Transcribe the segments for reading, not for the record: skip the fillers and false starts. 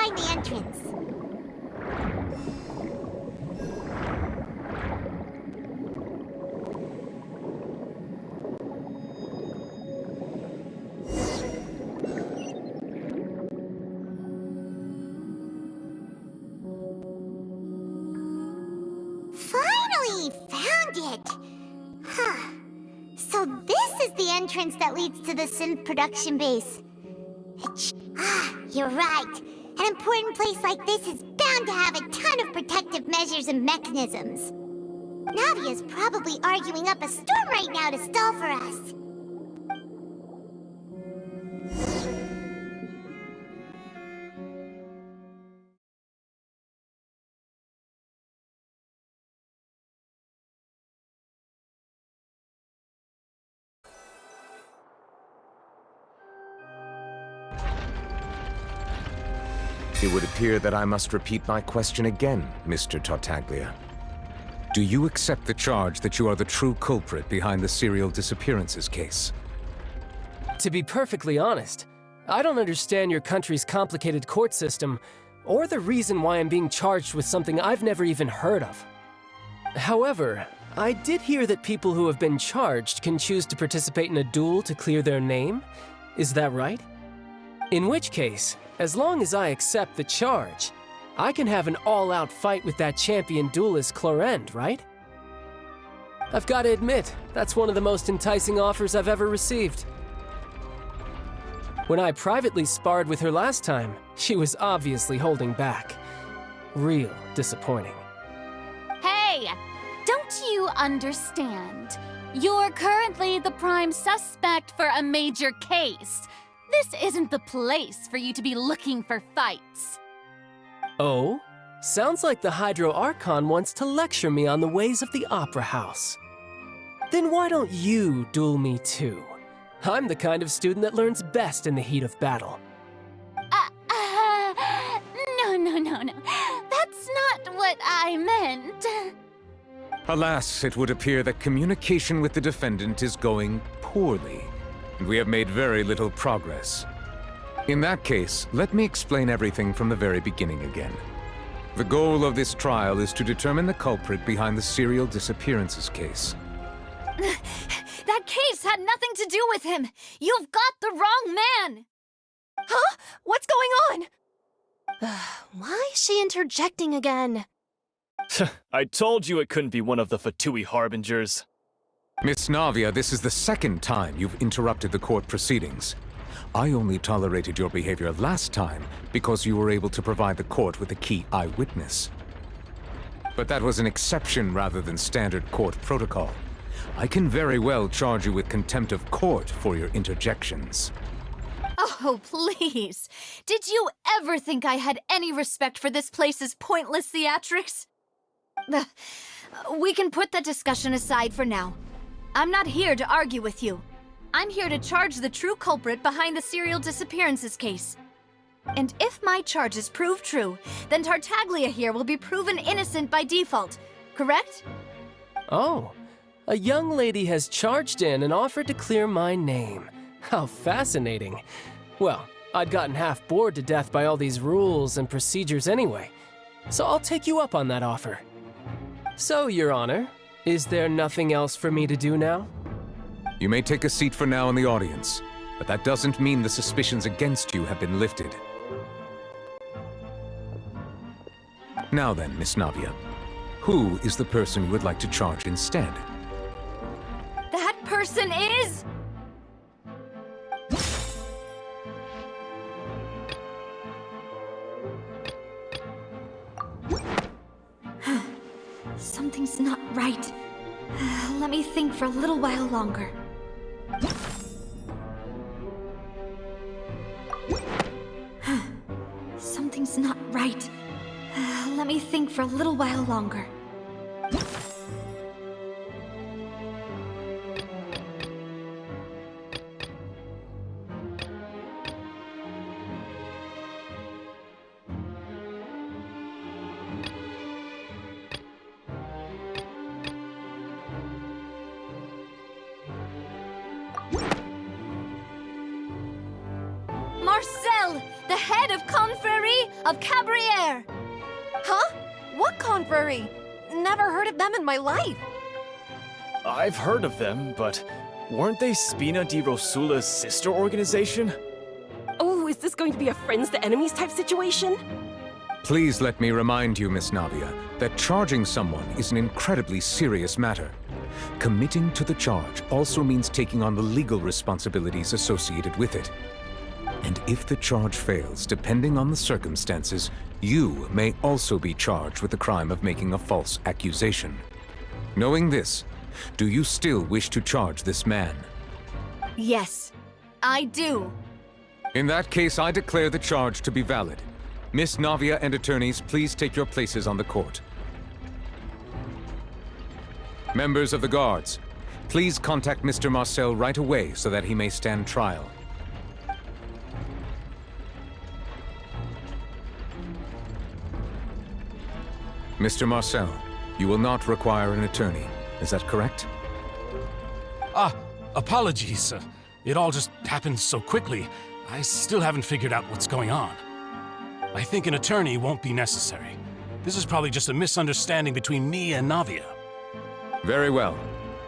find the entrance. Finally found it! Huh. So this is the entrance that leads to the synth production base. You're right. An important place like this is bound to have a ton of protective measures and mechanisms. Navia's probably arguing up a storm right now to stall for us. It would appear that I must repeat my question again, Mr. Tartaglia. Do you accept the charge that you are the true culprit behind the serial disappearances case? To be perfectly honest, I don't understand your country's complicated court system, or the reason why I'm being charged with something I've never even heard of. However, I did hear that people who have been charged can choose to participate in a duel to clear their name. Is that right? In which case, as long as I accept the charge, I can have an all-out fight with that champion duelist Clorend, right? I've got to admit, that's one of the most enticing offers I've ever received. When I privately sparred with her last time, she was obviously holding back. Real disappointing. Hey! Don't you understand? You're currently the prime suspect for a major case. This isn't the place for you to be looking for fights. Oh? Sounds like the Hydro Archon wants to lecture me on the ways of the Opera House. Then why don't you duel me too? I'm the kind of student that learns best in the heat of battle. No. That's not what I meant. Alas, it would appear that communication with the defendant is going poorly, and we have made very little progress. In that case, let me explain everything from the very beginning again. The goal of this trial is to determine the culprit behind the serial disappearances case. That case had nothing to do with him. You've got the wrong man. Huh? What's going on? Why is she interjecting again? I told you it couldn't be one of the Fatui Harbingers. Miss Navia, this is the second time you've interrupted the court proceedings. I only tolerated your behavior last time because you were able to provide the court with a key eyewitness. But that was an exception rather than standard court protocol. I can very well charge you with contempt of court for your interjections. Oh, please. Did you ever think I had any respect for this place's pointless theatrics? We can put that discussion aside for now. I'm not here to argue with you. I'm here to charge the true culprit behind the serial disappearances case. And if my charges prove true, then Tartaglia here will be proven innocent by default, correct? Oh, a young lady has charged in and offered to clear my name. How fascinating. Well, I'd gotten half bored to death by all these rules and procedures anyway, so I'll take you up on that offer. So, Your Honor, is there nothing else for me to do now? You may take a seat for now in the audience, but that doesn't mean the suspicions against you have been lifted. Now then, Miss Navia, who is the person you would like to charge instead? That person is... Something's not right. Let me think for a little while longer. Something's not right. Let me think for a little while longer. Marcel, the head of Confrérie of Cabrières. Huh? What confrérie? Never heard of them in my life. I've heard of them, but weren't they Spina di Rosula's sister organization? Oh, is this going to be a friends to enemies type situation? Please let me remind you, Miss Navia, that charging someone is an incredibly serious matter. Committing to the charge also means taking on the legal responsibilities associated with it. And if the charge fails, depending on the circumstances, you may also be charged with the crime of making a false accusation. Knowing this, do you still wish to charge this man? Yes, I do. In that case, I declare the charge to be valid. Miss Navia and attorneys, please take your places on the court. Members of the guards, please contact Mr. Marcel right away so that he may stand trial. Mr. Marcel, you will not require an attorney. Is that correct? Apologies. It all just happened so quickly. I still haven't figured out what's going on. I think an attorney won't be necessary. This is probably just a misunderstanding between me and Navia. Very well.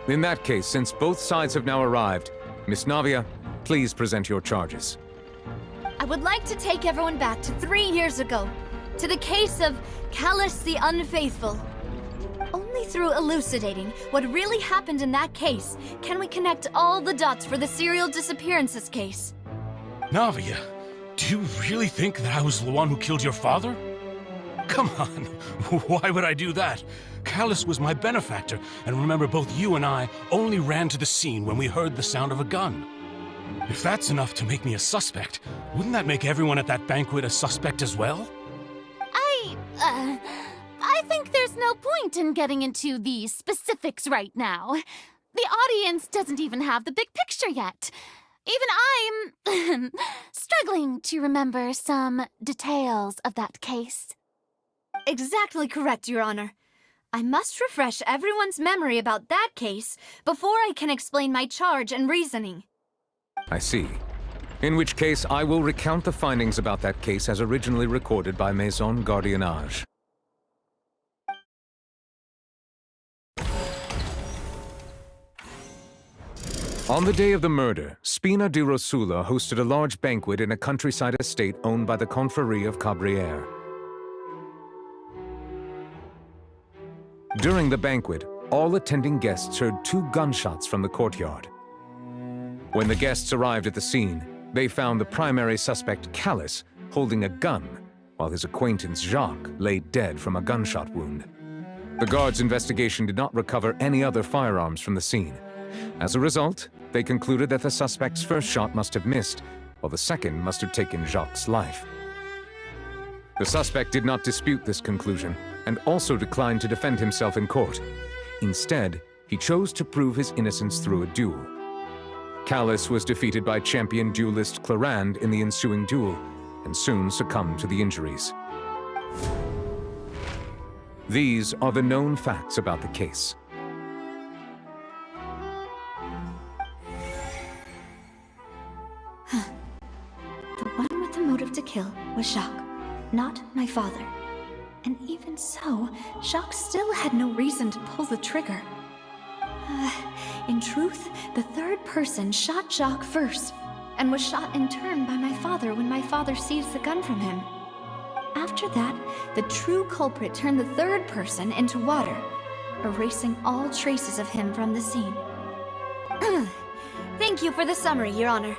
In that case, since both sides have now arrived, Miss Navia, please present your charges. I would like to take everyone back to 3 years ago, to the case of Callus the Unfaithful. Only through elucidating what really happened in that case can we connect all the dots for the serial disappearances case. Navia, do you really think that I was the one who killed your father? Come on, why would I do that? Callus was my benefactor, and remember, both you and I only ran to the scene when we heard the sound of a gun. If that's enough to make me a suspect, wouldn't that make everyone at that banquet a suspect as well? I think there's no point in getting into the specifics right now. The audience doesn't even have the big picture yet. Even I'm struggling to remember some details of that case. Exactly correct, Your Honor. I must refresh everyone's memory about that case before I can explain my charge and reasoning. I see. In which case, I will recount the findings about that case as originally recorded by Maison Gardiennage. On the day of the murder, Spina di Rosula hosted a large banquet in a countryside estate owned by the Confrérie of Cabrières. During the banquet, all attending guests heard 2 gunshots from the courtyard. When the guests arrived at the scene, they found the primary suspect, Callus, holding a gun, while his acquaintance, Jacques, lay dead from a gunshot wound. The guards' investigation did not recover any other firearms from the scene. As a result, they concluded that the suspect's first shot must have missed, while the second must have taken Jacques' life. The suspect did not dispute this conclusion, and also declined to defend himself in court. Instead, he chose to prove his innocence through a duel. Callus was defeated by champion duelist Clarande in the ensuing duel, and soon succumbed to the injuries. These are the known facts about the case. The one with the motive to kill was Jacques, not my father. And even so, Jacques still had no reason to pull the trigger. In truth, the third person shot Jacques first, and was shot in turn by my father when my father seized the gun from him. After that, the true culprit turned the third person into water, erasing all traces of him from the scene. Thank you for the summary, Your Honor.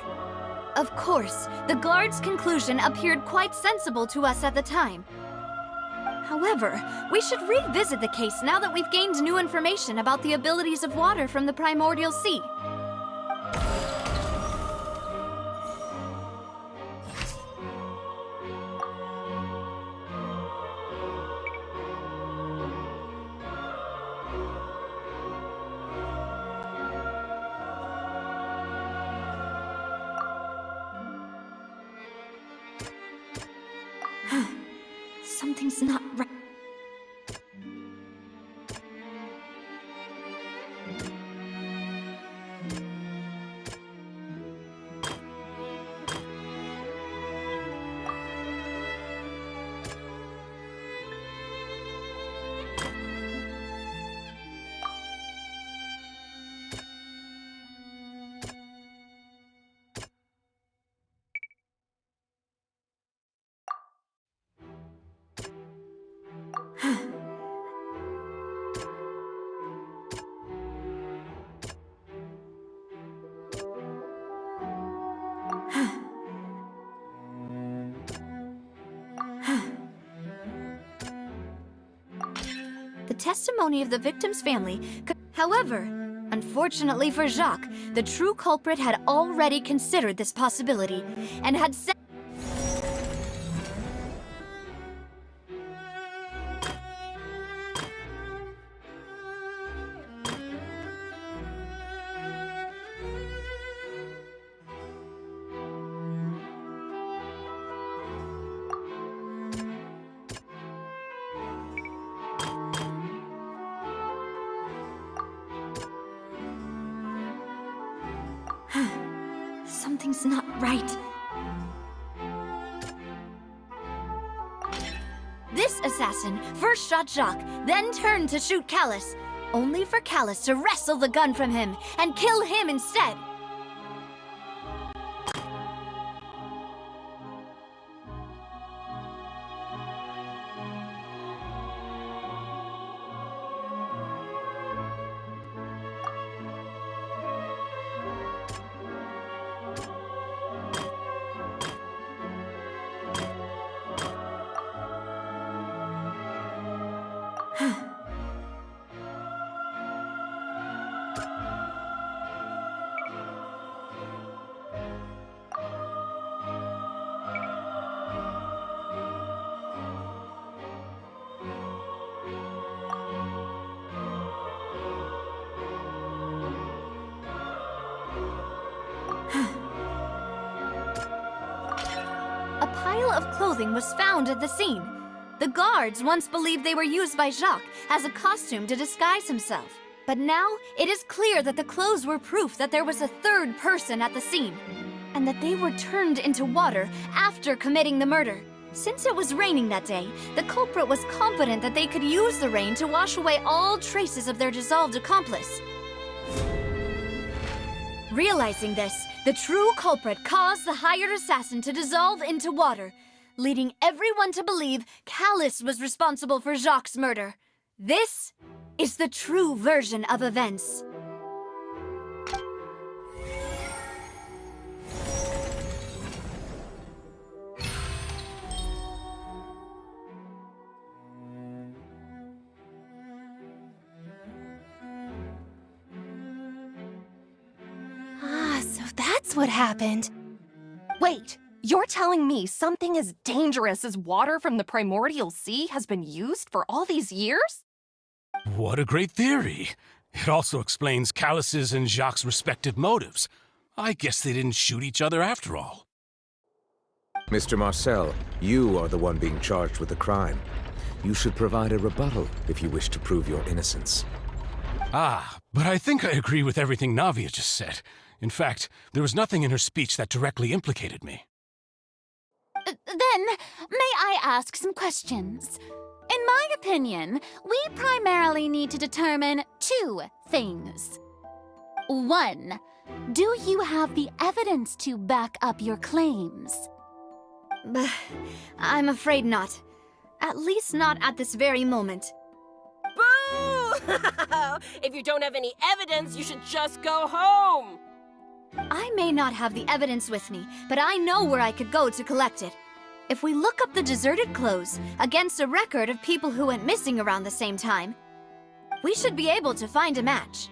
Of course, the guard's conclusion appeared quite sensible to us at the time. However, we should revisit the case now that we've gained new information about the abilities of water from the primordial sea. Something's not right. the testimony of the victim's family could... However, unfortunately for Jacques, the true culprit had already considered this possibility and had said... Something's not right. This assassin first shot Jacques, then turned to shoot Callus, only for Callus to wrestle the gun from him and kill him instead. A pile of clothing was found at the scene. The guards once believed they were used by Jacques as a costume to disguise himself. But now it is clear that the clothes were proof that there was a third person at the scene, and that they were turned into water after committing the murder. Since it was raining that day, the culprit was confident that they could use the rain to wash away all traces of their dissolved accomplice. Realizing this, the true culprit caused the hired assassin to dissolve into water, leading everyone to believe Callus was responsible for Jacques' murder. This is the true version of events. So that's what happened. Wait, you're telling me something as dangerous as water from the primordial sea has been used for all these years? What a great theory. It also explains Callus's and Jacques' respective motives. I guess they didn't shoot each other after all. Mr. Marcel, you are the one being charged with the crime. You should provide a rebuttal if you wish to prove your innocence. Ah, but I think I agree with everything Navia just said. In fact, there was nothing in her speech that directly implicated me. Then, may I ask some questions? In my opinion, we primarily need to determine two things. One, do you have the evidence to back up your claims? I'm afraid not. At least not at this very moment. Boo! If you don't have any evidence, you should just go home! I may not have the evidence with me, but I know where I could go to collect it. If we look up the deserted clothes against a record of people who went missing around the same time, we should be able to find a match.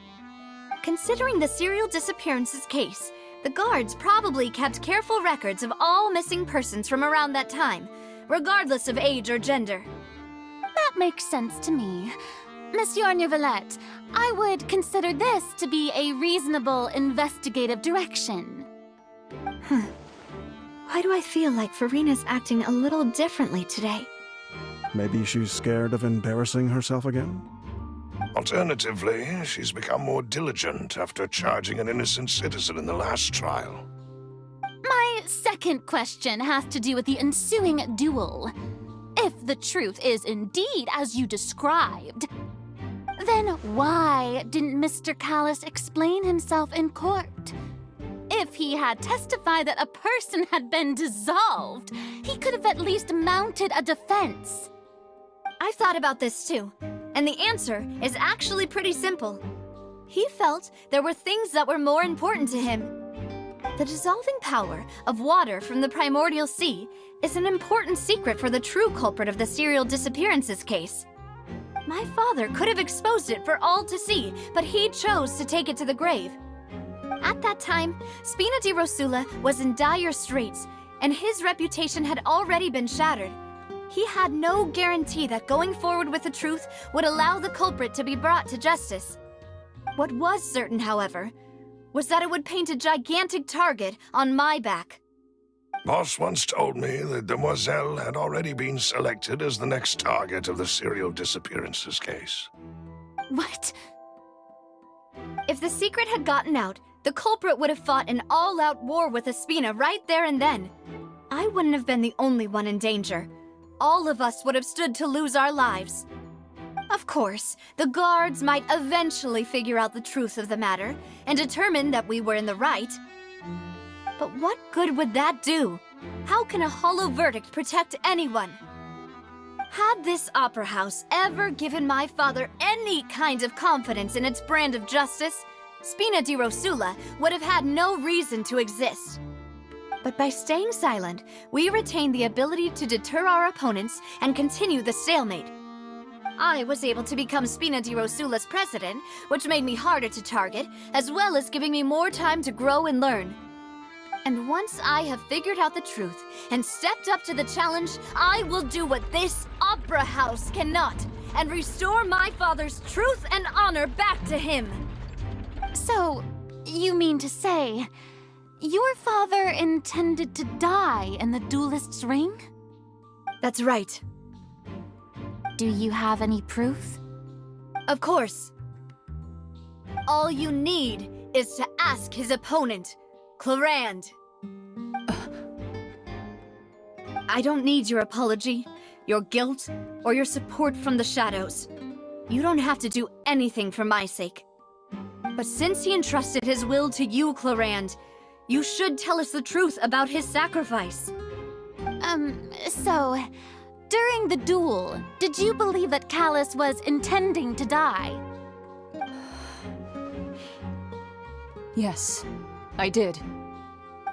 Considering the serial disappearances case, the guards probably kept careful records of all missing persons from around that time, regardless of age or gender. That makes sense to me. Monsieur Neuvillette, I would consider this to be a reasonable investigative direction. Why do I feel like Farina's acting a little differently today? Maybe she's scared of embarrassing herself again? Alternatively, she's become more diligent after charging an innocent citizen in the last trial. My second question has to do with the ensuing duel. If the truth is indeed as you described, then why didn't Mr. Callus explain himself in court? If he had testified that a person had been dissolved, he could have at least mounted a defense. I've thought about this too, and the answer is actually pretty simple. He felt there were things that were more important to him. The dissolving power of water from the primordial sea is an important secret for the true culprit of the serial disappearances case. My father could have exposed it for all to see, but he chose to take it to the grave. At that time, ᴛღᴜᴇʀsᴛᴅɪռɪḻ was in dire straits, and his reputation had already been shattered. He had no guarantee that going forward with the truth would allow the culprit to be brought to justice. What was certain, however, was that it would paint a gigantic target on my back. Boss once told me that Demoiselle had already been selected as the next target of the serial disappearances case. What? If the secret had gotten out, the culprit would have fought an all-out war with Espina right there and then. I wouldn't have been the only one in danger. All of us would have stood to lose our lives. Of course, the guards might eventually figure out the truth of the matter and determine that we were in the right. But what good would that do? How can a hollow verdict protect anyone? Had this opera house ever given my father any kind of confidence in its brand of justice, ᴛღᴜᴇʀsᴛᴅɪռɪḻ would have had no reason to exist. But by staying silent, we retain the ability to deter our opponents and continue the stalemate. I was able to become ᴛღᴜᴇʀsᴛᴅɪռ's president, which made me harder to target, as well as giving me more time to grow and learn. And once I have figured out the truth and stepped up to the challenge, I will do what this opera house cannot, and restore my father's truth and honor back to him. So, you mean to say, your father intended to die in the duelist's ring? That's right. Do you have any proof? Of course. All you need is to ask his opponent, Clorinde. I don't need your apology, your guilt, or your support from the shadows. You don't have to do anything for my sake. But since he entrusted his will to you, Clorinde, you should tell us the truth about his sacrifice. So, during the duel, did you believe that Calus was intending to die? Yes, I did.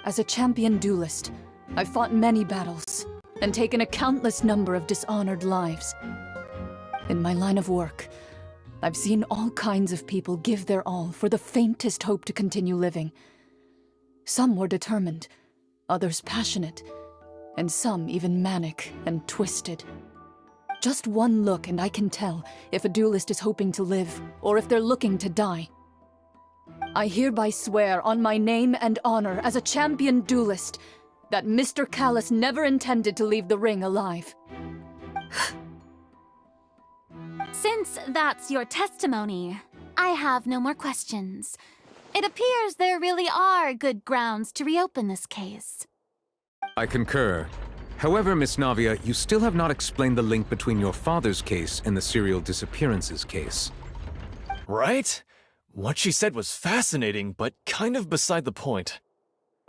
As a champion duelist, I've fought many battles and taken a countless number of dishonored lives. In my line of work, I've seen all kinds of people give their all for the faintest hope to continue living. Some were determined, others passionate, and some even manic and twisted. Just one look and I can tell if a duelist is hoping to live or if they're looking to die. I hereby swear on my name and honor as a champion duelist that Mr. Calus never intended to leave the ring alive. Since that's your testimony, I have no more questions. It appears there really are good grounds to reopen this case. I concur. However, Miss Navia, you still have not explained the link between your father's case and the serial disappearances case. Right? What she said was fascinating, but kind of beside the point.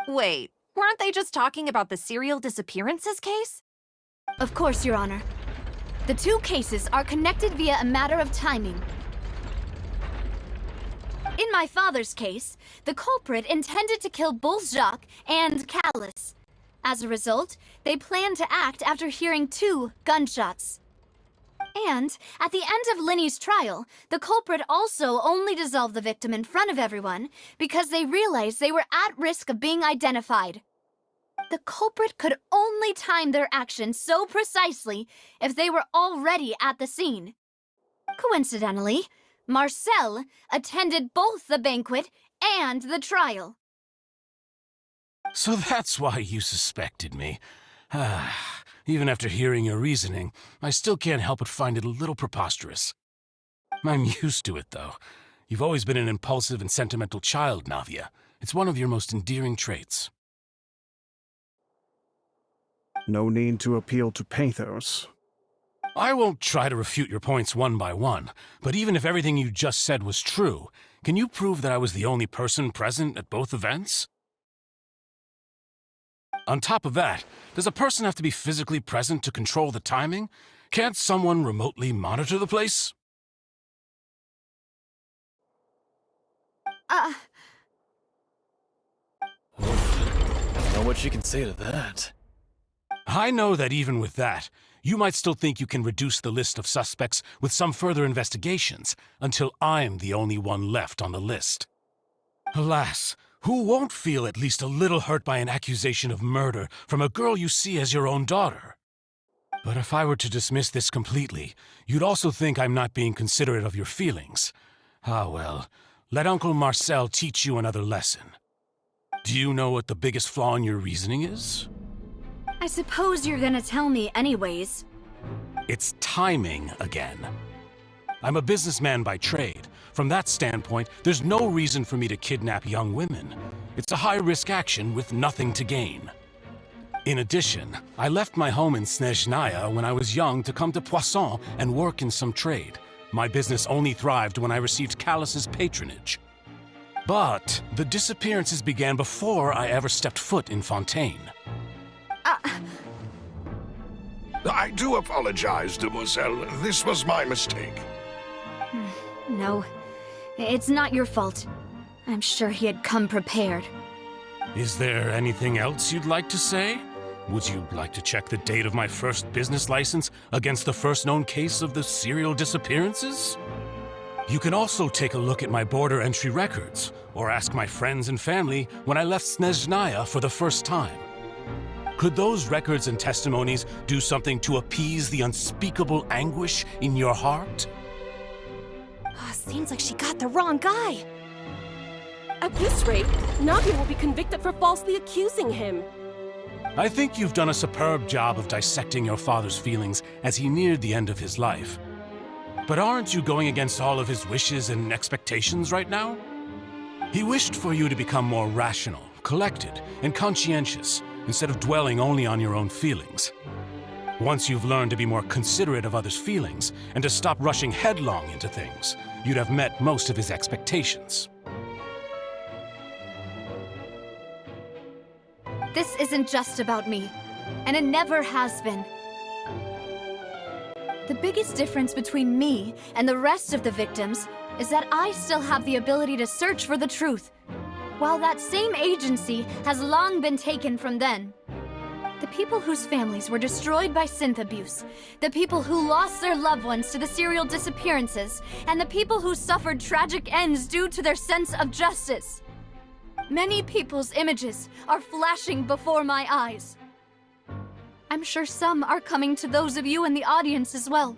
Wait, weren't they just talking about the serial disappearances case? Of course, Your Honor. The two cases are connected via a matter of timing. In my father's case, the culprit intended to kill both Jacques and Calus. As a result, they planned to act after hearing 2 gunshots. And at the end of Linny's trial, the culprit also only dissolved the victim in front of everyone because they realized they were at risk of being identified. The culprit could only time their actions so precisely if they were already at the scene. Coincidentally, Marcel attended both the banquet and the trial. So that's why you suspected me. Even after hearing your reasoning, I still can't help but find it a little preposterous. I'm used to it, though. You've always been an impulsive and sentimental child, Navia. It's one of your most endearing traits. No need to appeal to pathos. I won't try to refute your points one by one, but even if everything you just said was true, can you prove that I was the only person present at both events? On top of that, does a person have to be physically present to control the timing? Can't someone remotely monitor the place? I don't know what she can say to that. I know that even with that, you might still think you can reduce the list of suspects with some further investigations, until I'm the only one left on the list. Alas, who won't feel at least a little hurt by an accusation of murder from a girl you see as your own daughter? But if I were to dismiss this completely, you'd also think I'm not being considerate of your feelings. Ah well, let Uncle Marcel teach you another lesson. Do you know what the biggest flaw in your reasoning is? I suppose you're gonna tell me anyways. It's timing again. I'm a businessman by trade. From that standpoint, there's no reason for me to kidnap young women. It's a high-risk action with nothing to gain. In addition, I left my home in ᴛŽΝΑΙA when I was young to come to Poisson and work in some trade. My business only thrived when I received Callus's patronage. But the disappearances began before I ever stepped foot in Fontaine. I do apologize, demoiselle. This was my mistake. No, it's not your fault. I'm sure he had come prepared. Is there anything else you'd like to say? Would you like to check the date of my first business license against the first known case of the serial disappearances? You can also take a look at my border entry records, or ask my friends and family when I left ᴛΖΝΑΙA for the first time. Could those records and testimonies do something to appease the unspeakable anguish in your heart? Seems like she got the wrong guy. At this rate, Navia will be convicted for falsely accusing him. I think you've done a superb job of dissecting your father's feelings as he neared the end of his life. But aren't you going against all of his wishes and expectations right now? He wished for you to become more rational, collected, and conscientious, instead of dwelling only on your own feelings. Once you've learned to be more considerate of others' feelings, and to stop rushing headlong into things, you'd have met most of his expectations. This isn't just about me, and it never has been. The biggest difference between me and the rest of the victims is that I still have the ability to search for the truth, while that same agency has long been taken from them. The people whose families were destroyed by synth abuse, the people who lost their loved ones to the serial disappearances, and the people who suffered tragic ends due to their sense of justice. Many people's images are flashing before my eyes. I'm sure some are coming to those of you in the audience as well.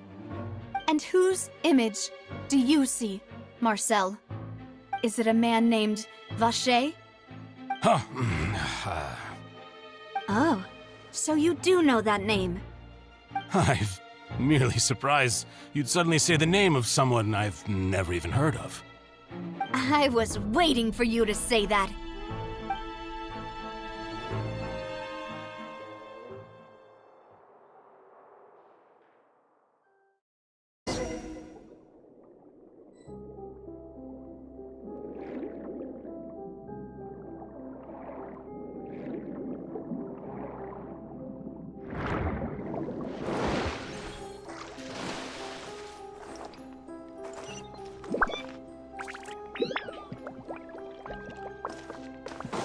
And whose image do you see, Marcel? Is it a man named Vacher? Oh, so you do know that name. I'm merely surprised you'd suddenly say the name of someone I've never even heard of. I was waiting for you to say that.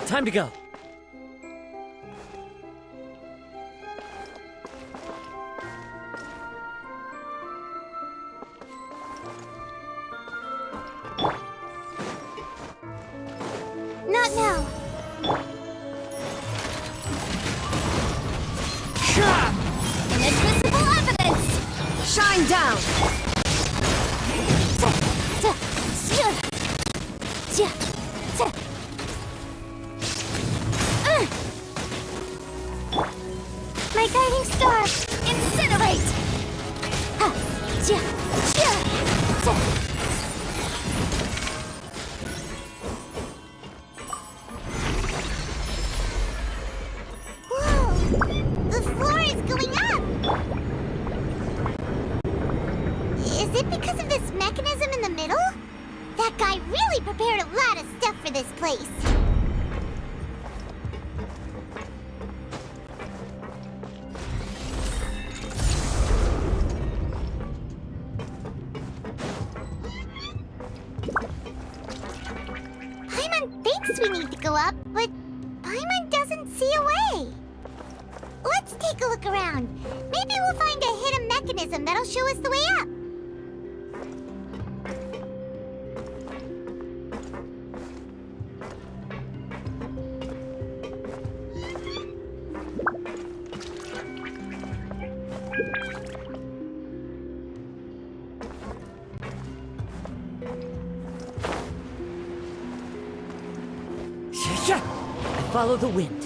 Time to go. Not now. Inadmissible evidence! Shine down! My guiding star! Incinerate! Whoa! The floor is going up! Is it because of this mechanism in the middle? That guy really prepared a lot of stuff for this place. Paimon thinks we need to go up, but Paimon doesn't see a way. let's take a look around. Maybe we'll find a hidden mechanism that'll show us the way up. I follow the wind.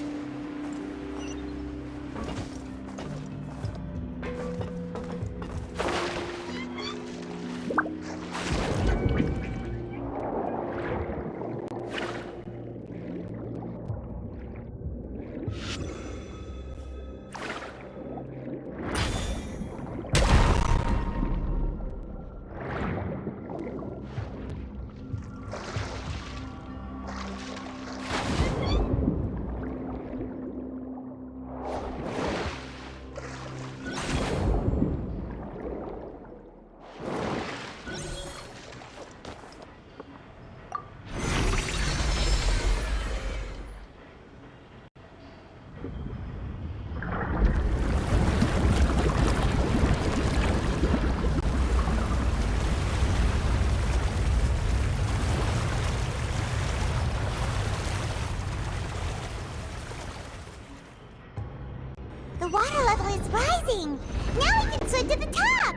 The water level is rising! Now we can swim to the top!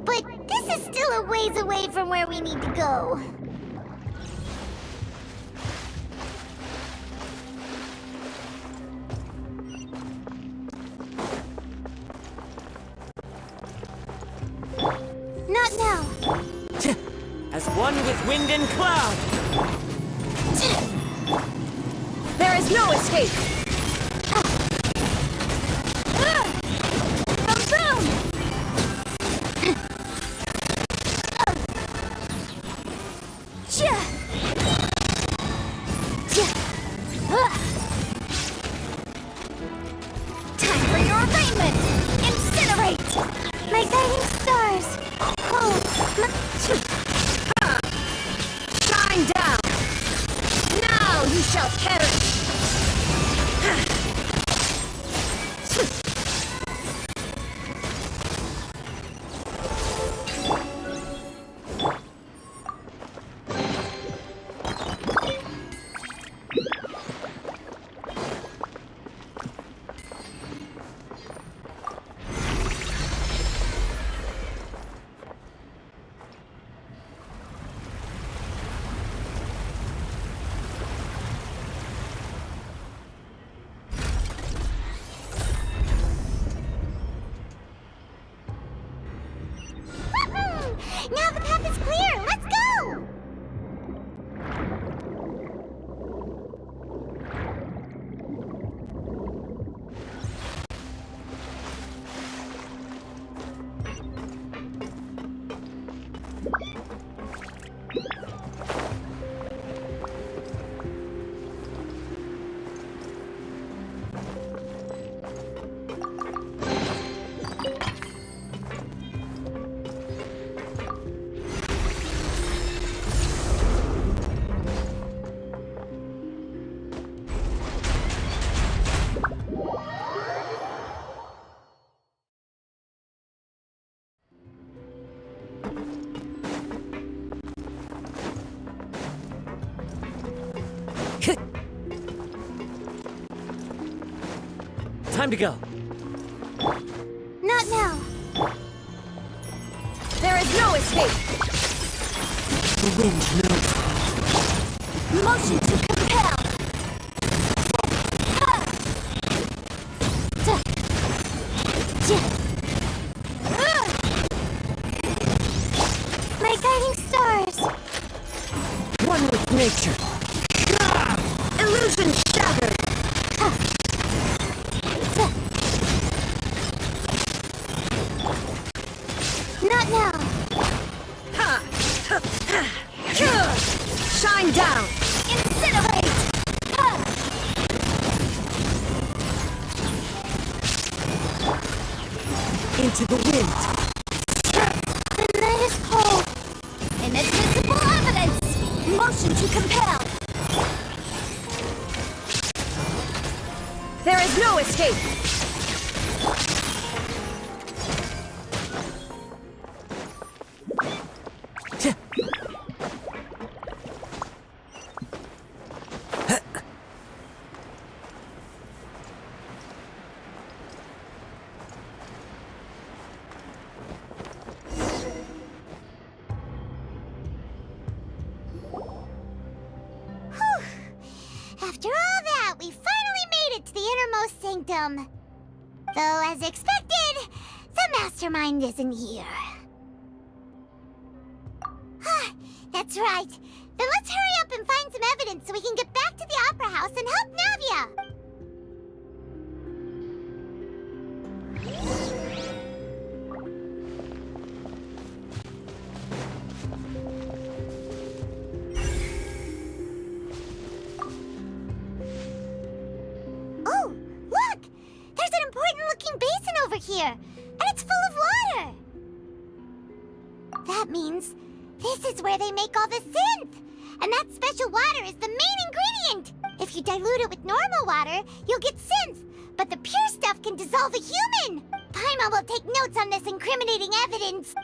But this is still a ways away from where we need to go. Not now. As one with wind and cloud. There is no escape! Time for your arraignment! Incinerate! My guiding stars! Shine down! Now you shall perish! Now the path is clear! Let's go! Time to go. Not now. There is no escape! The wind knows. Motion to compel! My guiding stars! One with nature. Illusion shattered! Not now. Shine down! Incinerate! Into the wind. The night is cold. Inadmissible evidence! Motion to compel! There is no escape! After all that, we finally made it to the innermost sanctum. Though, as expected, the mastermind isn't here. That's right. Then let's hurry up and find some evidence so we can get back to the Opera House and help Navia! Oh, look! There's an important-looking basin over here, and it's full of water! That means this is where they make all the synth! And that special water is the main ingredient! If you dilute it with normal water, you'll get synth, but the pure stuff can dissolve a human! Paimon will take notes on this incriminating evidence!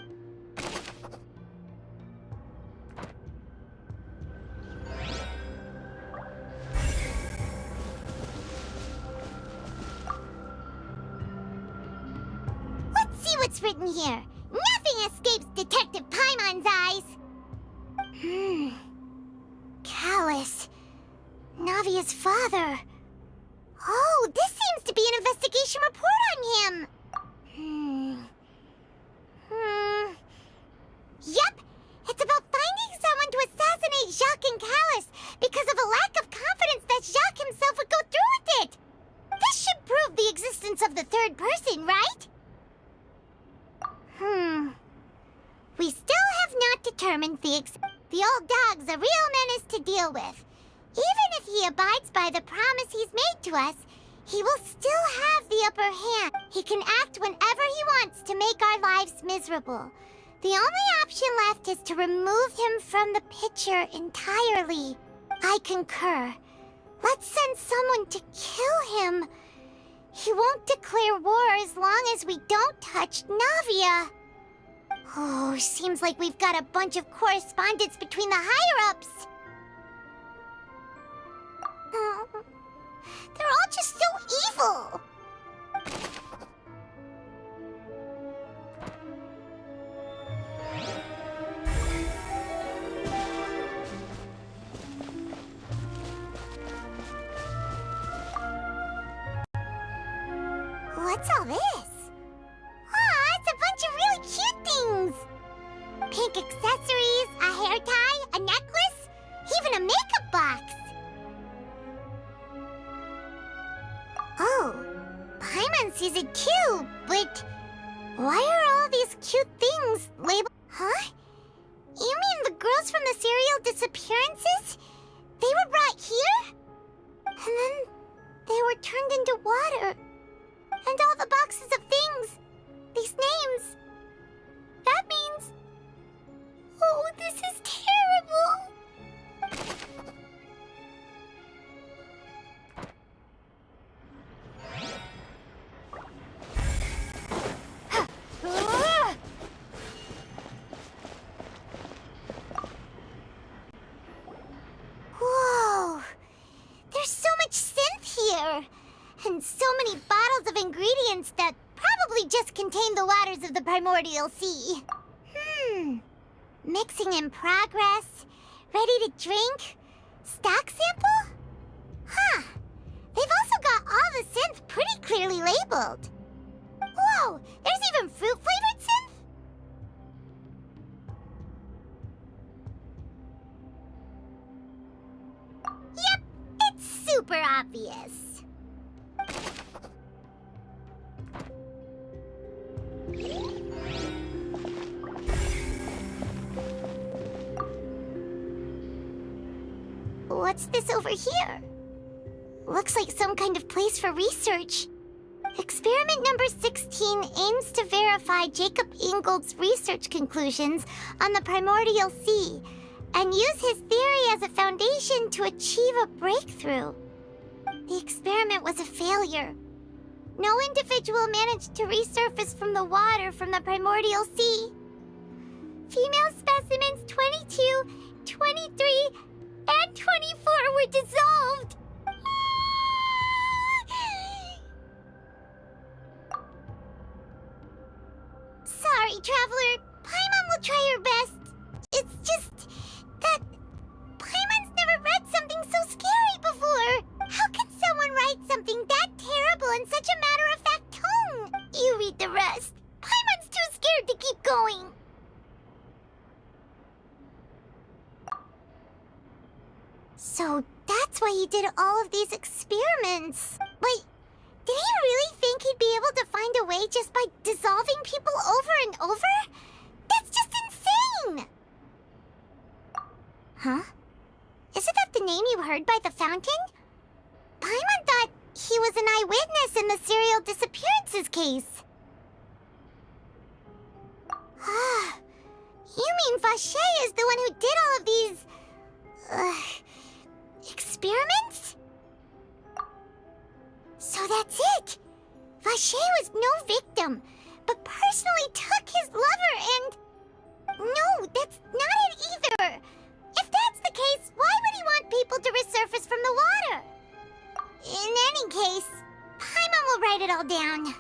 Let's see what's written here. Nothing escapes Detective Paimon's eyes! Callus. Navia's father. Oh, this seems to be an investigation report on him. Yep, it's about finding someone to assassinate Jacques and Callus because of a lack of confidence that Jacques himself would go through with it. This should prove the existence of the third person, right? We still have not determined the old dog's a real menace to deal with. Even if he abides by the promise he's made to us, he will still have the upper hand. He can act whenever he wants to make our lives miserable. The only option left is to remove him from the picture entirely. I concur. Let's send someone to kill him. He won't declare war as long as we don't touch Navia. Oh, seems like we've got a bunch of correspondence between the higher-ups. They're all just so evil. What's all this? It's a bunch of really cute things! Pink accessories, a hair tie, a necklace, even a makeup box! Oh, Paimon sees it too, but why are all these cute things labeled? Huh? You mean the girls from the serial disappearances? They were brought here? And then they were turned into water. And all the boxes of things. These names. That means... Oh, this is terrible! Whoa! There's so much synth here! And so many bottles of ingredients that probably just contain the waters of the primordial sea. Mixing in progress, ready to drink, stock sample? Huh. They've also got all the synth pretty clearly labeled. Whoa, there's even fruit-flavored synth? Yep, it's super obvious. What's this over here? Looks like some kind of place for research. Experiment number 16 aims to verify Jacob Ingold's research conclusions on the primordial sea and use his theory as a foundation to achieve a breakthrough. The experiment was a failure. No individual managed to resurface from the water from the primordial sea. Female specimens 22, 23, and 24 were dissolved. Sorry, Traveler. Paimon will try her best. It's just that Paimon's never read something so scary before. How can someone write something that terrible in such a matter-of-fact tone? You read the rest. Paimon's too scared to keep going. So that's why he did all of these experiments. Wait, did he really think he'd be able to find a way just by dissolving people over and over? That's just insane! Huh? Isn't that the name you heard by the fountain? Paimon thought he was an eyewitness in the serial disappearances case. You mean Vacher is the one who did all of these... experiments? So that's it! Vacher was no victim, but personally took his lover and... No, that's not it either! If that's the case, why would he want people to resurface from the water? In any case, Paimon will write it all down.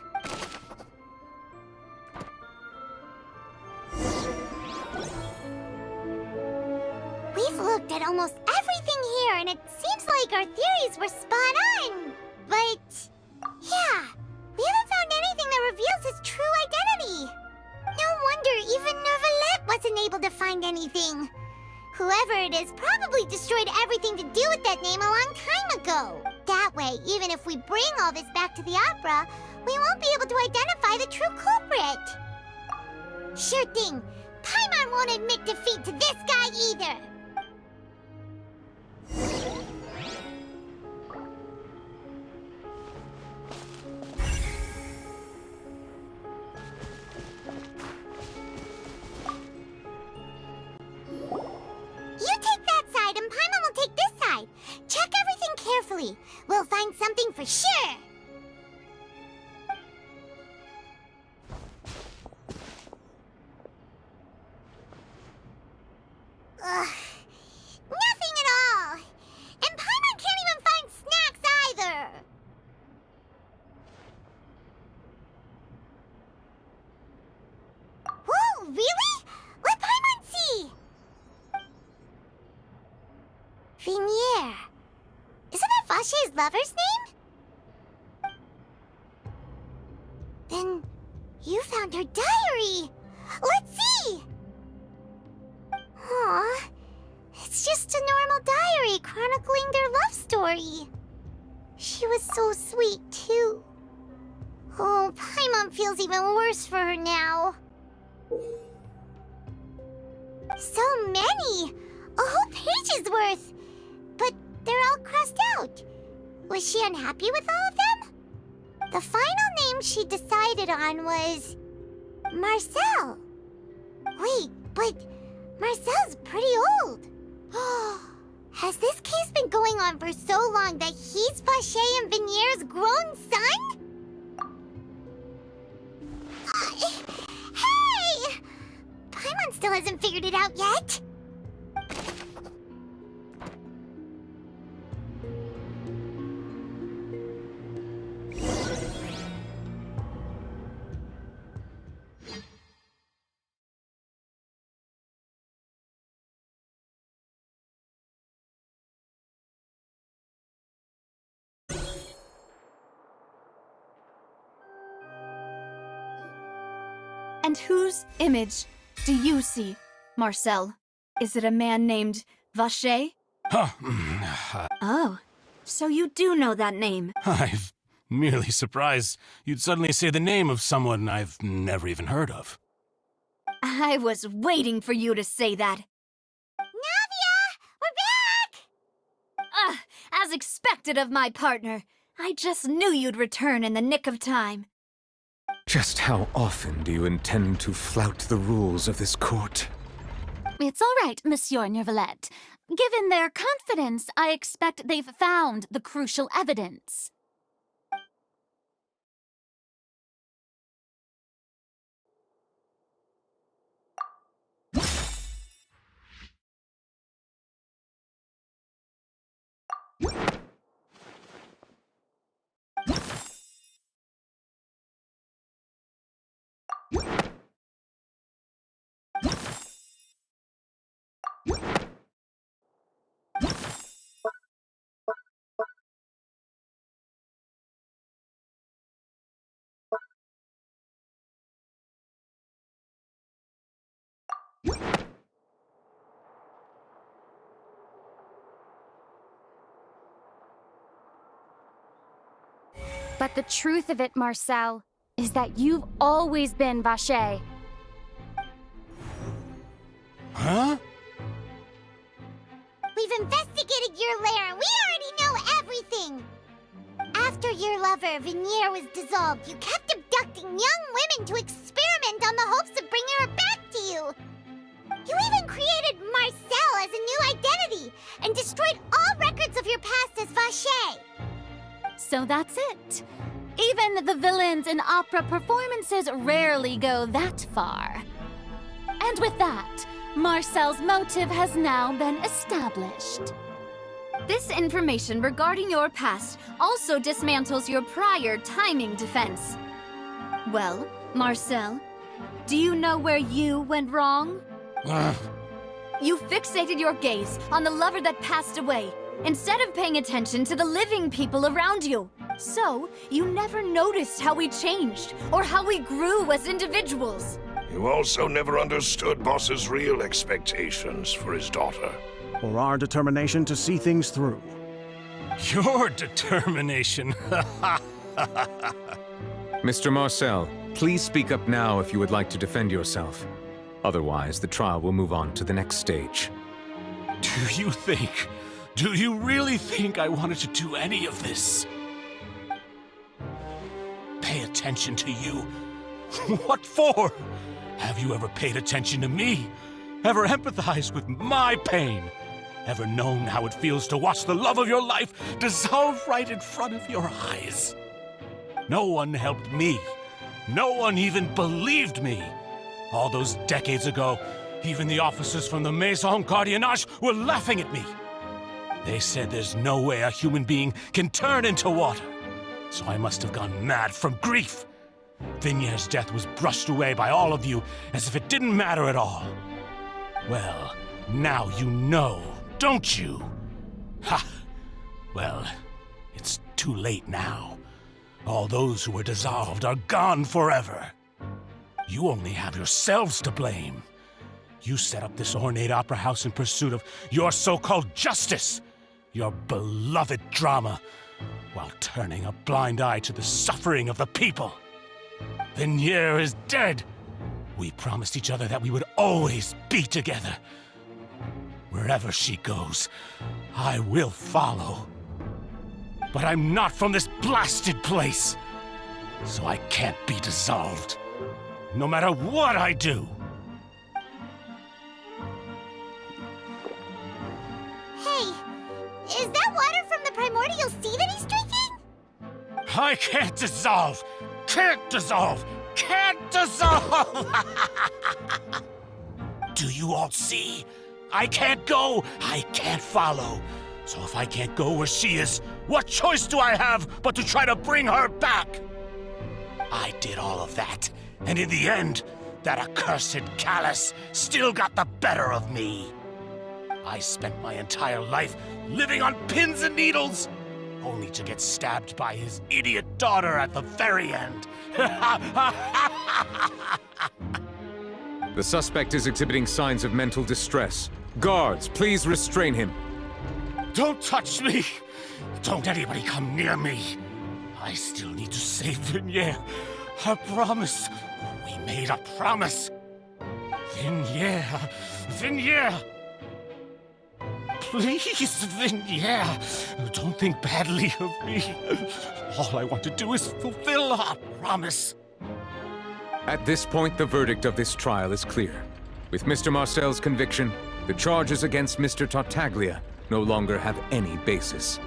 We've looked at almost everything here, and it seems like our theories were spot on. But, yeah, we haven't found anything that reveals his true identity. No wonder even Neuvillette wasn't able to find anything. Whoever it is probably destroyed everything to do with that name a long time ago. That way, even if we bring all this back to the opera, we won't be able to identify the true culprit. Sure thing. Paimon won't admit defeat to this guy either. You take that side and Paimon will take this side. Check everything carefully. We'll find something for sure. Nothing at all. And Paimon can't even find snacks either. Whoa, really? Let Paimon see. ᴜ봇. Isn't that Vacher's lover's name? Then you found her diary. Let's see. Aw, it's just a normal diary chronicling their love story. She was so sweet, too. Oh, Paimon feels even worse for her now. So many! A whole page's worth! But they're all crossed out. Was she unhappy with all of them? The final name she decided on was... Marcel. Wait, but Marcel's pretty old. Has this case been going on for so long that he's Vacher and ᴜ봇's grown son? Hey! Paimon still hasn't figured it out yet. And whose image do you see, Marcel? Is it a man named Vacher? Oh, so you do know that name. I'm merely surprised you'd suddenly say the name of someone I've never even heard of. I was waiting for you to say that. Navia! We're back! As expected of my partner. I just knew you'd return in the nick of time. Just how often do you intend to flout the rules of this court? It's all right, Monsieur Neuvillette. Given their confidence, I expect they've found the crucial evidence. But the truth of it, Marcel, is that you've always been Vacher. Huh? We've investigated your lair and we already know everything! After your lover, ᴜɪᴅᴇʀsᴛᴅ, was dissolved, you kept abducting young women to experiment on the hopes of bringing her back to you! You even created Marcel as a new identity and destroyed all records of your past as Vacher! So that's it. Even the villains in opera performances rarely go that far. And with that, Marcel's motive has now been established. This information regarding your past also dismantles your prior timing defense. Well, Marcel, do you know where you went wrong? You fixated your gaze on the lover that passed away, instead of paying attention to the living people around you. So, you never noticed how we changed, or how we grew as individuals. You also never understood Boss's real expectations for his daughter. Or our determination to see things through. Your determination. Mr. Marcel, please speak up now if you would like to defend yourself. Otherwise, the trial will move on to the next stage. Do you really think I wanted to do any of this? Pay attention to you? What for? Have you ever paid attention to me? Ever empathized with my pain? Ever known how it feels to watch the love of your life dissolve right in front of your eyes? No one helped me. No one even believed me. All those decades ago, even the officers from the Maison Cardinale were laughing at me. They said there's no way a human being can turn into water. So I must have gone mad from grief. ᴜɪᴅᴇ's death was brushed away by all of you as if it didn't matter at all. Well, now you know, don't you? Ha! Well, it's too late now. All those who were dissolved are gone forever. You only have yourselves to blame. You set up this ornate opera house in pursuit of your so-called justice, your beloved drama, while turning a blind eye to the suffering of the people. ᴜɪᴅᴇ is dead. We promised each other that we would always be together. Wherever she goes, I will follow. But I'm not from this blasted place, so I can't be dissolved, no matter what I do. Hey, is that water from the primordial sea that he's drinking? I can't dissolve! Can't dissolve! Can't dissolve! Do you all see? I can't go! I can't follow! So if I can't go where she is, what choice do I have but to try to bring her back? I did all of that, and in the end, that accursed callus still got the better of me. I spent my entire life living on pins and needles, only to get stabbed by his idiot daughter at the very end. The suspect is exhibiting signs of mental distress. Guards, please restrain him. Don't touch me! Don't anybody come near me! I still need to save ᴜɪᴅᴇ. I promise. We made a promise. ᴜɪᴅᴇ. Please, ᴜɪᴅᴇ. Don't think badly of me. All I want to do is fulfill our promise. At this point, the verdict of this trial is clear. With Mr. Marcel's conviction, The charges against Mr. Tartaglia no longer have any basis.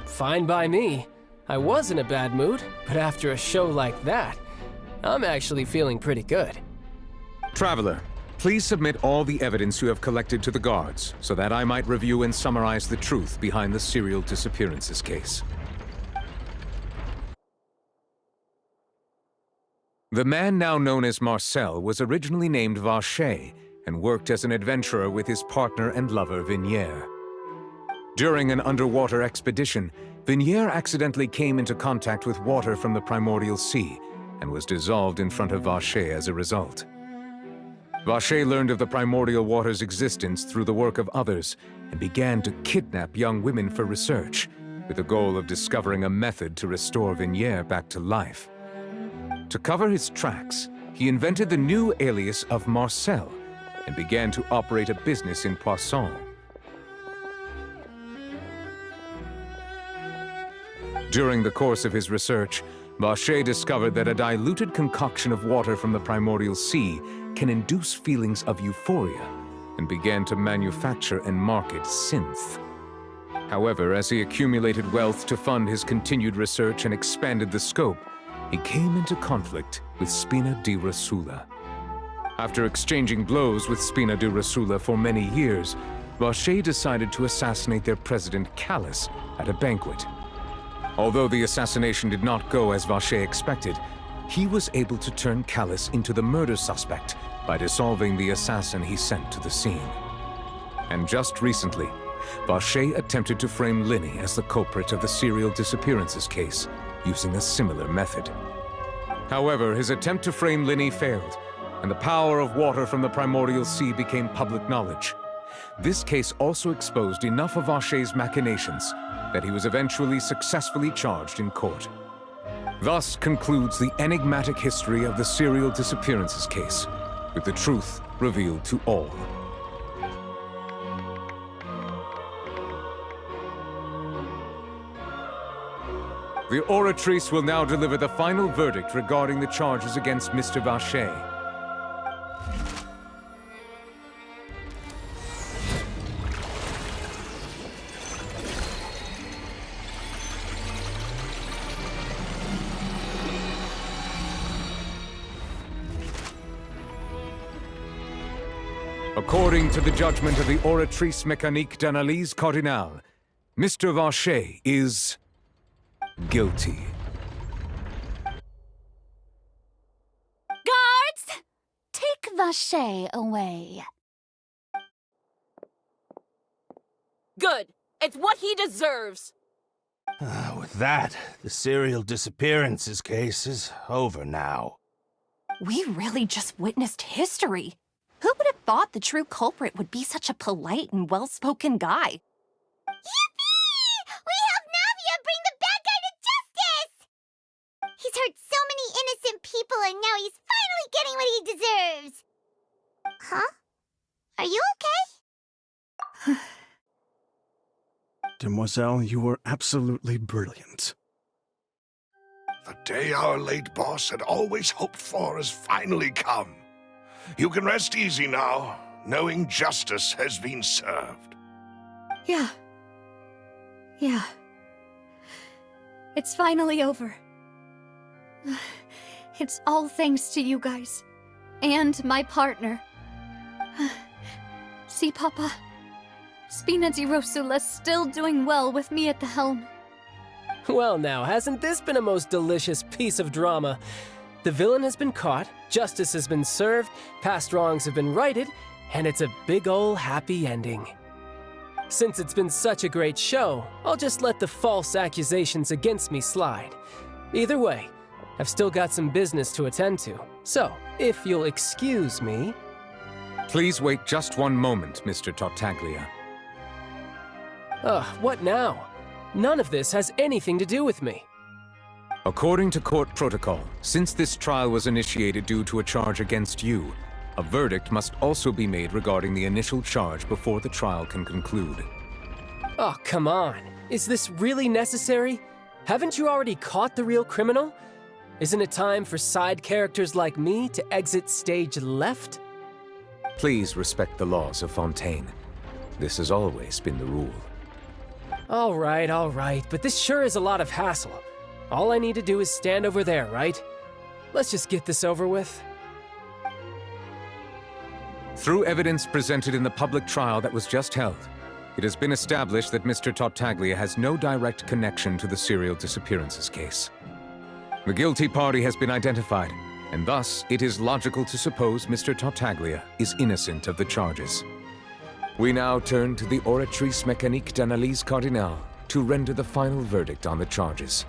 Fine by me. I was in a bad mood, but after a show like that, I'm actually feeling pretty good. Traveler, please submit all the evidence you have collected to the guards, so that I might review and summarize the truth behind the serial disappearances case. The man now known as Marcel was originally named Vacher and worked as an adventurer with his partner and lover ᴜ봇. During an underwater expedition, ᴜ봇 accidentally came into contact with water from the primordial sea and was dissolved in front of Vacher as a result. Vacher learned of the primordial water's existence through the work of others and began to kidnap young women for research, with the goal of discovering a method to restore ᴜ봇 back to life. To cover his tracks, he invented the new alias of Marcel and began to operate a business in Poisson. During the course of his research, Vacher discovered that a diluted concoction of water from the primordial sea can induce feelings of euphoria and began to manufacture and market synth. However, as he accumulated wealth to fund his continued research and expanded the scope, he came into conflict with Spina di Rosula. After exchanging blows with Spina di Rosula for many years, Vacher decided to assassinate their president Callus at a banquet. Although the assassination did not go as Vacher expected, he was able to turn Callus into the murder suspect by dissolving the assassin he sent to the scene. And just recently, Vacher attempted to frame Lyney as the culprit of the serial disappearances case, using a similar method. However, his attempt to frame Lyney failed, and the power of water from the primordial sea became public knowledge. This case also exposed enough of Vacher's machinations that he was eventually successfully charged in court. Thus concludes the enigmatic history of the serial disappearances case, with the truth revealed to all. The Oratrice will now deliver the final verdict regarding the charges against Mr. Vacher. According to the judgment of the Oratrice Mechanique d'Analyse Cardinale, Mr. Vacher is guilty. Guards! Take Vacher away. Good. It's what he deserves. With that, the serial disappearances case is over now. We really just witnessed history. Who would have thought the true culprit would be such a polite and well-spoken guy? Yippee! We helped Navia bring the bad guy to justice! He's hurt so many innocent people and now he's finally getting what he deserves! Huh? Are you okay? Demoiselle, you were absolutely brilliant. The day our late boss had always hoped for has finally come. You can rest easy now, knowing justice has been served. Yeah. It's finally over. It's all thanks to you guys. And my partner. See, Papa? Spina di Rosula's still doing well with me at the helm. Well now, hasn't this been a most delicious piece of drama? The villain has been caught, justice has been served, past wrongs have been righted, and it's a big ol' happy ending. Since it's been such a great show, I'll just let the false accusations against me slide. Either way, I've still got some business to attend to, so if you'll excuse me... Please wait just one moment, Mr. Tartaglia. What now? None of this has anything to do with me. According to court protocol, since this trial was initiated due to a charge against you, a verdict must also be made regarding the initial charge before the trial can conclude. Oh, come on. Is this really necessary? Haven't you already caught the real criminal? Isn't it time for side characters like me to exit stage left? Please respect the laws of Fontaine. This has always been the rule. All right, but this sure is a lot of hassle. All I need to do is stand over there, right? Let's just get this over with. Through evidence presented in the public trial that was just held, it has been established that Mr. Tartaglia has no direct connection to the serial disappearances case. The guilty party has been identified, and thus it is logical to suppose Mr. Tartaglia is innocent of the charges. We now turn to the Oratrice Mechanique d'analyse Cardinale to render the final verdict on the charges.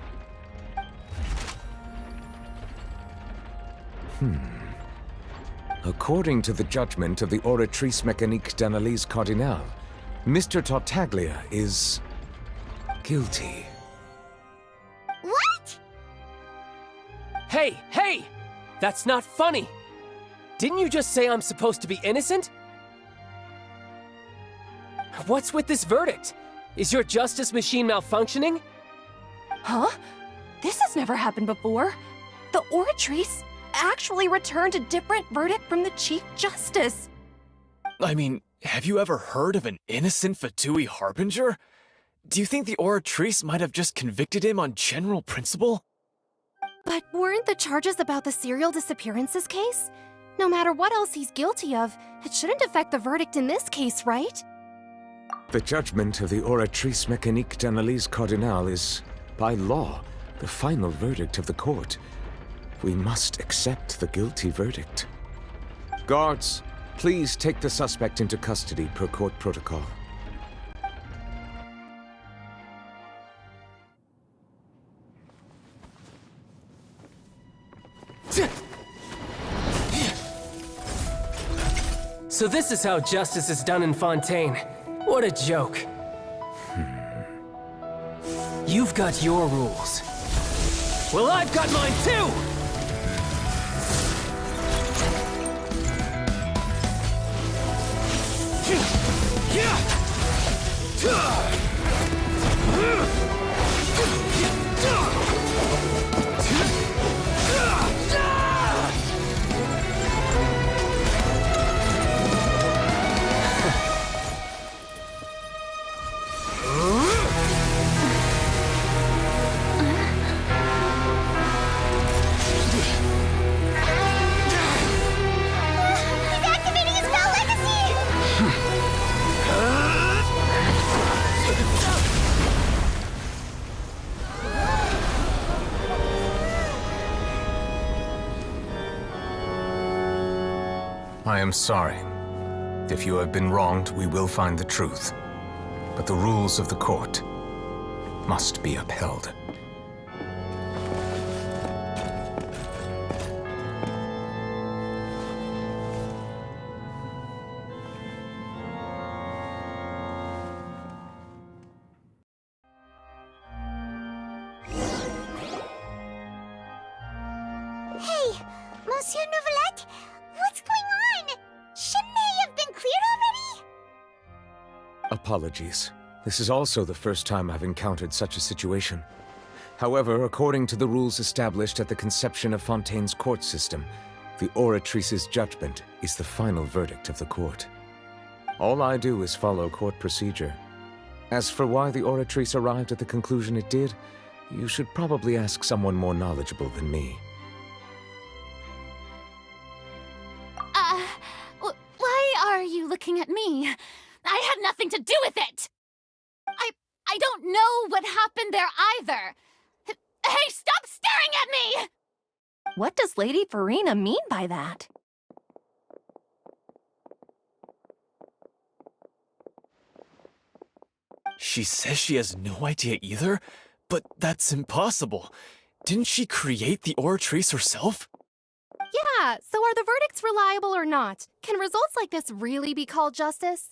According to the judgment of the Oratrice Mechanique d'analyse Cardinale, Mr. Tartaglia is guilty. What? Hey! That's not funny! Didn't you just say I'm supposed to be innocent? What's with this verdict? Is your justice machine malfunctioning? Huh? This has never happened before. The Oratrice actually returned a different verdict from the Chief Justice. I mean, have you ever heard of an innocent Fatui Harbinger? Do you think the Oratrice might have just convicted him on general principle? But weren't the charges about the serial disappearances case? No matter what else he's guilty of, it shouldn't affect the verdict in this case, right? The judgment of the Oratrice Mechanique d'analyse Cardinale is, by law, the final verdict of the court. We must accept the guilty verdict. Guards, please take the suspect into custody per court protocol. So this is how justice is done in Fontaine. What a joke. You've got your rules. Well, I've got mine too! I am sorry. If you have been wronged, we will find the truth. But the rules of the court must be upheld. Hey, Monsieur Nouvelette, what's going on? Shouldn't they have been cleared already? Apologies. This is also the first time I've encountered such a situation. However, according to the rules established at the conception of Fontaine's court system, the Oratrice's judgment is the final verdict of the court. All I do is follow court procedure. As for why the Oratrice arrived at the conclusion it did, you should probably ask someone more knowledgeable than me. Why are you looking at me? I had nothing to do with it! I don't know what happened there either! Hey, stop staring at me! What does Lady Farina mean by that? She says she has no idea either? But that's impossible. Didn't she create the Oratrice herself? Yeah, so are the verdicts reliable or not? Can results like this really be called justice?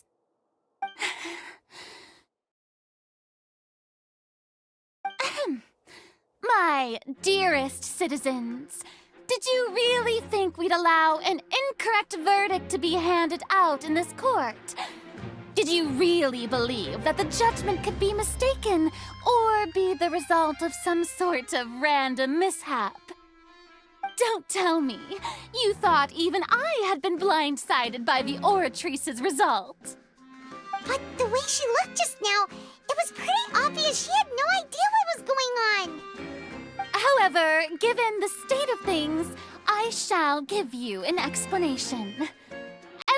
My dearest citizens, did you really think we'd allow an incorrect verdict to be handed out in this court? Did you really believe that the judgment could be mistaken or be the result of some sort of random mishap? Don't tell me. You thought even I had been blindsided by the Oratrice's result. But the way she looked just now, it was pretty obvious she had no idea what was going on. However, given the state of things, I shall give you an explanation.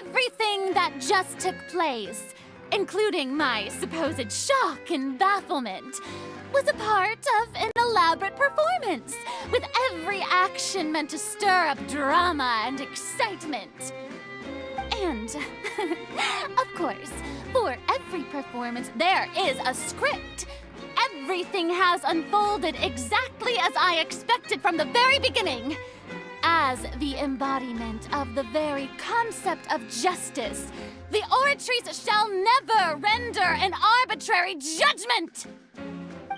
Everything that just took place, including my supposed shock and bafflement, was a part of an elaborate performance, with every action meant to stir up drama and excitement. And, of course, for every performance, there is a script. Everything has unfolded exactly as I expected from the very beginning. As the embodiment of the very concept of justice, the Oratrice shall never render an arbitrary judgment!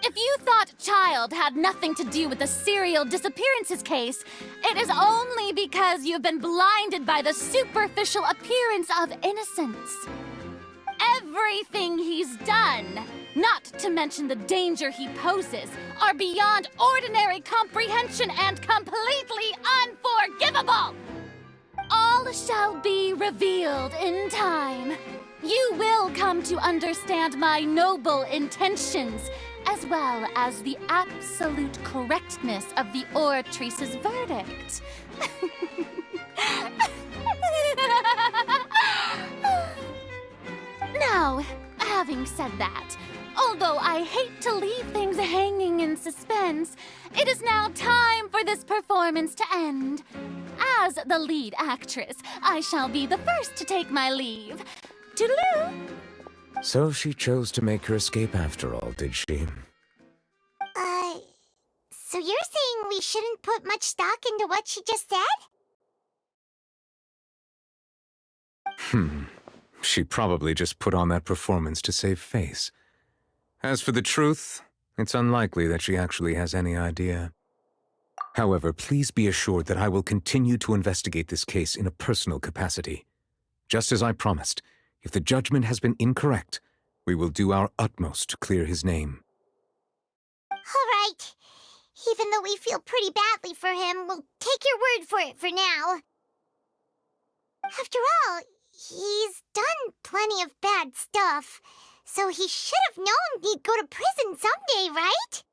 If you thought Childe had nothing to do with the serial disappearances case, it is only because you've been blinded by the superficial appearance of innocence. Everything he's done, not to mention the danger he poses, are beyond ordinary comprehension and completely unforgivable! All shall be revealed in time. You will come to understand my noble intentions, as well as the absolute correctness of the Oratrice's verdict. Now, having said that, although I hate to leave things hanging in suspense, it is now time for this performance to end. As the lead actress, I shall be the first to take my leave. Toodaloo! So she chose to make her escape after all, did she? So you're saying we shouldn't put much stock into what she just said? She probably just put on that performance to save face. As for the truth, it's unlikely that she actually has any idea. However, please be assured that I will continue to investigate this case in a personal capacity. Just as I promised, if the judgment has been incorrect, we will do our utmost to clear his name. All right. Even though we feel pretty badly for him, we'll take your word for it for now. After all, he's done plenty of bad stuff, so he should have known he'd go to prison someday, right?